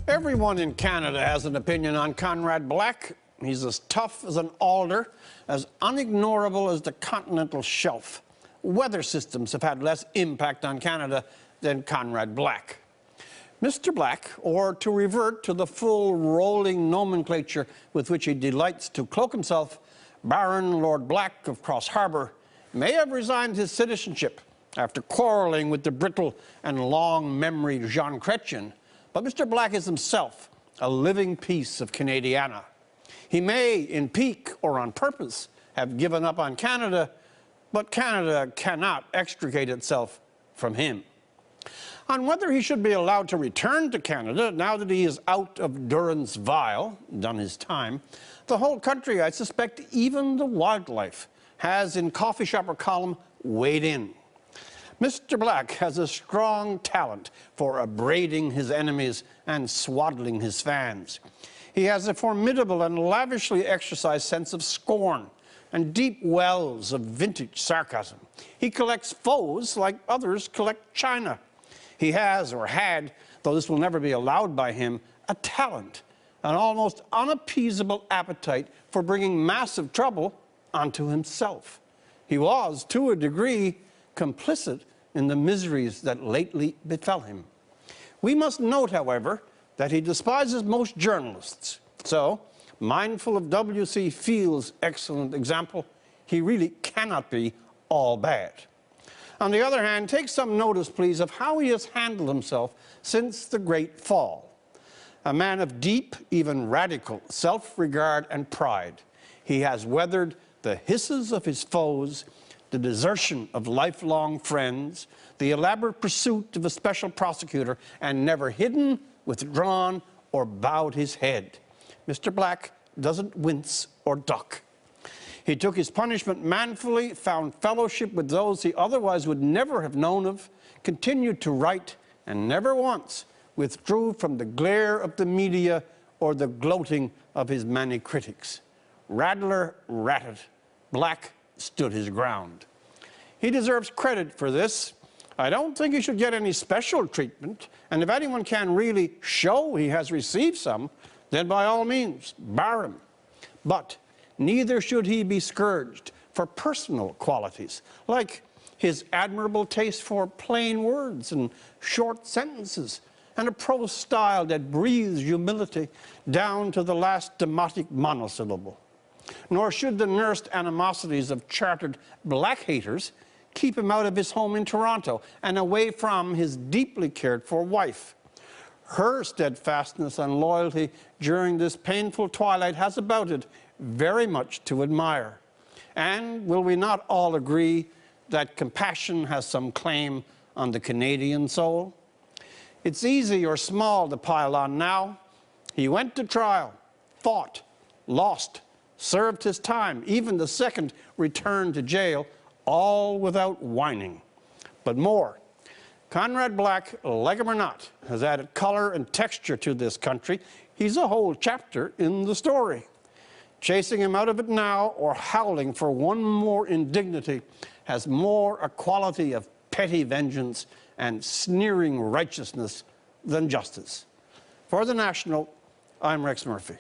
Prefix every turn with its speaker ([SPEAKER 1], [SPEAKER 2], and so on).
[SPEAKER 1] Everyone in Canada has an opinion on Conrad Black. He's as tough as an alder, as unignorable as the continental shelf. Weather systems have had less impact on Canada than Conrad Black. Mr. Black, or to revert to the full rolling nomenclature with which he delights to cloak himself, Baron Lord Black of Cross Harbour, may have resigned his citizenship after quarrelling with the brittle and long-memoried Jean Chrétien. But Mr. Black is himself a living piece of Canadiana. He may, in pique or on purpose, have given up on Canada, but Canada cannot extricate itself from him. On whether he should be allowed to return to Canada now that he is out of durance vile, done his time, the whole country, I suspect even the wildlife, has in coffee shopper column weighed in. Mr. Black has a strong talent for upbraiding his enemies and swaddling his fans. He has a formidable and lavishly exercised sense of scorn and deep wells of vintage sarcasm. He collects foes like others collect china. He has, or had, though this will never be allowed by him, a talent, an almost unappeasable appetite for bringing massive trouble onto himself. He was, to a degree, complicit in the miseries that lately befell him. We must note, however, that he despises most journalists. So, mindful of W.C. Field's excellent example, he really cannot be all bad. On the other hand, take some notice, please, of how he has handled himself since the Great Fall. A man of deep, even radical, self-regard and pride, he has weathered the hisses of his foes, the desertion of lifelong friends, the elaborate pursuit of a special prosecutor, and never hidden, withdrawn, or bowed his head. Mr. Black doesn't wince or duck. He took his punishment manfully, found fellowship with those he otherwise would never have known of, continued to write, and never once withdrew from the glare of the media or the gloating of his many critics. Rattler ratted. Black stood his ground. He deserves credit for this. I don't think he should get any special treatment, and if anyone can really show he has received some, then by all means, bar him. But neither should he be scourged for personal qualities, like his admirable taste for plain words and short sentences, and a prose style that breathes humility down to the last demotic monosyllable. Nor should the nursed animosities of chartered black haters keep him out of his home in Toronto and away from his deeply cared-for wife. Her steadfastness and loyalty during this painful twilight has about it very much to admire. And will we not all agree that compassion has some claim on the Canadian soul? It's easy or small to pile on now. He went to trial, fought, lost, served his time, even the second returned to jail, all without whining. But more, Conrad Black, like him or not, has added color and texture to this country. He's a whole chapter in the story. Chasing him out of it now or howling for one more indignity has more a quality of petty vengeance and sneering righteousness than justice. For The National, I'm Rex Murphy.